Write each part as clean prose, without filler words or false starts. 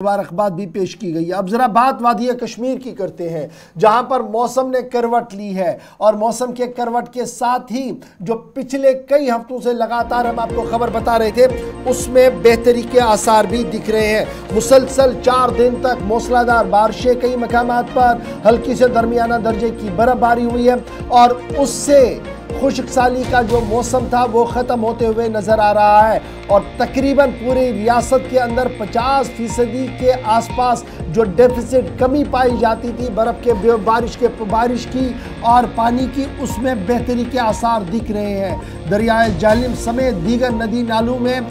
मुबारकबाद भी पेश की गई है। अब जरा बात वादी कश्मीर की करते हैं, जहां पर मौसम ने करवट ली है और मौसम के करवट के साथ ही जो पिछले कई हफ्तों से लगातार हम आपको खबर बता रहे थे उसमें बेहतरी के आसार भी दिख रहे हैं। मुसलसल 4 दिन तक मूसलाधार बारिशें, कई मकामात पर हल्की से दरमियाना दर्जे की बर्फबारी हुई है और उससे खुशकसाली का जो मौसम था वो ख़त्म होते हुए नज़र आ रहा है और तकरीबन पूरी रियासत के अंदर 50% के आसपास जो डेफिसिट कमी पाई जाती थी बर्फ़ के बारिश की और पानी की, उसमें बेहतरी के आसार दिख रहे हैं। दरियाए झेलम समेत दीगर नदी नालों में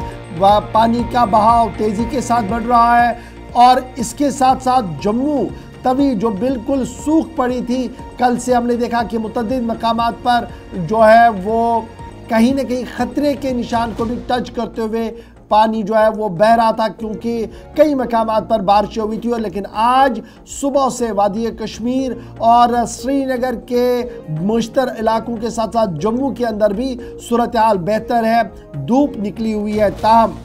पानी का बहाव तेज़ी के साथ बढ़ रहा है और इसके साथ साथ जम्मू तवी जो बिल्कुल सूख पड़ी थी, कल से हमने देखा कि मुतअद्दिद मकामात पर जो है वो कहीं ना कहीं ख़तरे के निशान को भी टच करते हुए पानी जो है वो बह रहा था, क्योंकि कई मकामात पर बारिशें हुई थी। लेकिन आज सुबह से वादी कश्मीर और श्रीनगर के मुश्तर इलाकों के साथ साथ जम्मू के अंदर भी सूरत हाल बेहतर है, धूप निकली हुई है। ताहम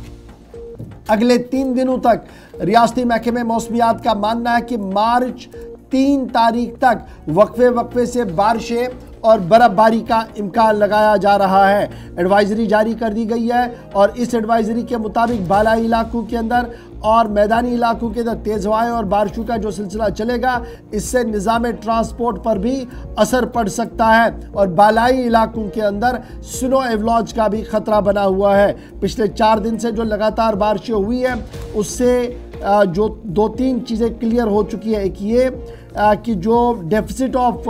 अगले 3 दिनों तक रियासती महकमे मौसमियात का मानना है कि मार्च 3 तारीख तक वक्फे से बारिशें और बर्फबारी का इम्कान लगाया जा रहा है। एडवाइजरी जारी कर दी गई है और इस एडवाइजरी के मुताबिक बालाई इलाकों के अंदर और मैदानी इलाकों के अंदर तेज़ हवाएं और बारिशों का जो सिलसिला चलेगा, इससे निज़ाम ट्रांसपोर्ट पर भी असर पड़ सकता है और बालाई इलाकों के अंदर स्नो एवलॉज का भी ख़तरा बना हुआ है। पिछले 4 दिन से जो लगातार बारिशें हुई है उससे जो 2-3 चीज़ें क्लियर हो चुकी है। एक ये कि जो डेफिसिट ऑफ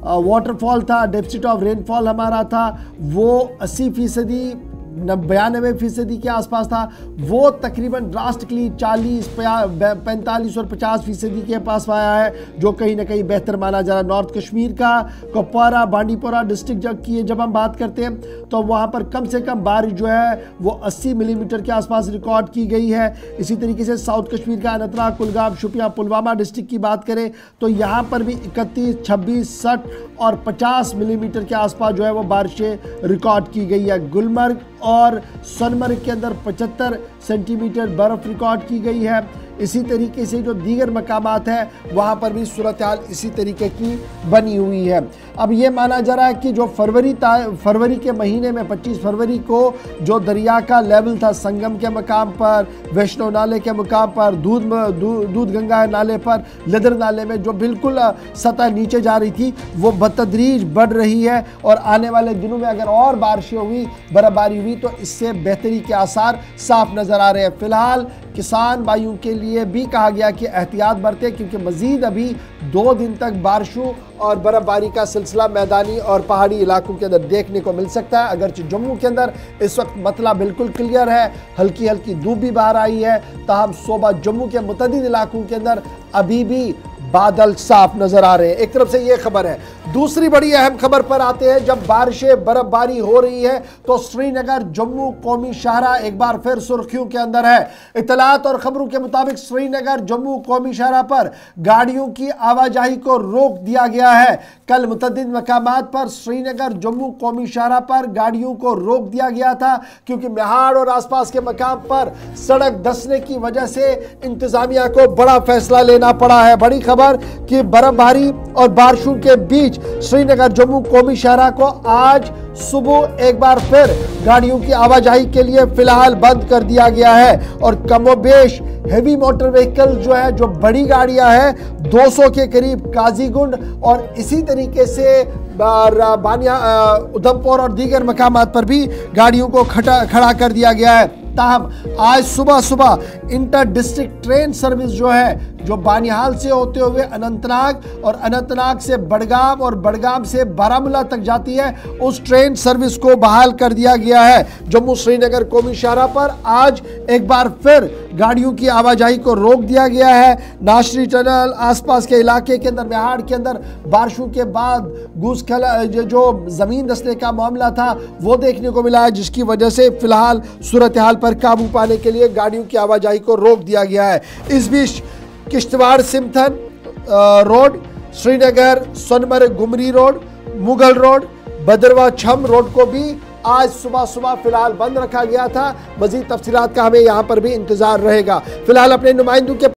वाटरफॉल था, डेफिसिट ऑफ रेनफॉल हमारा था वो 80% 92% के आसपास था, वो तकरीबन ड्रास्टिकली 40, 45 और 50% के पास आया है, जो कहीं ना कहीं बेहतर माना जा रहा है। नॉर्थ कश्मीर का कुपवारा बांडीपोरा डिस्ट्रिक्ट की जब हम बात करते हैं तो वहाँ पर कम से कम बारिश जो है वो 80 मिलीमीटर के आसपास रिकॉर्ड की गई है। इसी तरीके से साउथ कश्मीर का अनंतनाग, कुलगाम, शोपियां, पुलवामा डिस्ट्रिक्ट की बात करें तो यहाँ पर भी 31, 26, 60 और 50 मिलीमीटर के आसपास जो है वो बारिशें रिकॉर्ड की गई है। गुलमर्ग और सोनमर्ग के अंदर 75 सेंटीमीटर बर्फ़ रिकॉर्ड की गई है। इसी तरीके से जो दीगर मकामात हैं वहाँ पर भी सूरत हाल इसी तरीके की बनी हुई है। अब ये माना जा रहा है कि जो फरवरी के महीने में 25 फरवरी को जो दरिया का लेवल था संगम के मकाम पर, वैष्णो नाले के मुकाम पर, दूध गंगा नाले पर, लिदर नाले में जो बिल्कुल सतह नीचे जा रही थी वो बतदरीज बढ़ रही है और आने वाले दिनों में अगर और बारिशें हुई, बर्फबारी हुई तो इससे बेहतरी के आसार साफ नज़र आ रहे हैं। फ़िलहाल किसान भाइयों के लिए भी कहा गया कि एहतियात बरतें, क्योंकि मज़ीद अभी 2 दिन तक बारिशों और बर्फबारी का सिलसिला मैदानी और पहाड़ी इलाकों के अंदर देखने को मिल सकता है। अगरचे जम्मू के अंदर इस वक्त मतला बिल्कुल क्लियर है, हल्की हल्की धूप भी बाहर आई है, ताहम सुबह जम्मू के मुतअद्दिद इलाकों के अंदर अभी भी बादल साफ नजर आ रहे हैं। एक तरफ से ये खबर है। दूसरी बड़ी अहम खबर पर आते हैं। जब बारिशें बर्फबारी हो रही है तो श्रीनगर जम्मू कौमी शाहरा एक बार फिर सुर्खियों के अंदर है। इतलात और खबरों के मुताबिक श्रीनगर जम्मू कौमी शाहरा पर गाड़ियों की आवाजाही को रोक दिया गया है। कल मुतअद्दिद मकामात पर श्रीनगर जम्मू कौमी शाहरा पर गाड़ियों को रोक दिया गया था, क्योंकि मेहाड़ और आसपास के मकाम पर सड़क धंसने की वजह से इंतजामिया को बड़ा फैसला लेना पड़ा है। बड़ी खबर कि बर्फबारी और बारिशों के बीच श्रीनगर जम्मू कौमी शाहरा को आज सुबह एक बार फिर गाड़ियों की आवाजाही के लिए फिलहाल बंद कर दिया गया है और कमोबेश हेवी मोटर व्हीकल जो है, जो बड़ी गाड़ियां हैं 200 के करीब काजीगुंड और इसी तरीके से बानिया, उधमपुर और दीगर मकामात पर भी गाड़ियों को खड़ा कर दिया गया है। ताहम आज सुबह इंटर डिस्ट्रिक्ट ट्रेन सर्विस जो है, जो बानिहाल से होते हुए अनंतनाग और अनंतनाग से बडगाम और बडगाम से बारामूला तक जाती है, उस ट्रेन सर्विस को बहाल कर दिया गया है। जम्मू श्रीनगर कौमी शाहरा पर आज एक बार फिर गाड़ियों की आवाजाही को रोक दिया गया है। नाशरी टनल आसपास के इलाके के अंदर, मेहाड़ के अंदर बारिशों के बाद जो ज़मीन धंसने का मामला था वो देखने को मिला है, जिसकी वजह से फिलहाल सूरत हाल पर काबू पाने के लिए गाड़ियों की आवाजाही को रोक दिया गया है। इस बीच किश्तवाड़ सिमथन रोड, श्रीनगर सोनमर्ग गुमरी रोड, मुगल रोड, भद्रवा छम रोड को भी आज सुबह सुबह फिलहाल बंद रखा गया था। मजीद तफसीलात का हमें यहाँ पर भी इंतजार रहेगा। फिलहाल अपने नुमाइंदों के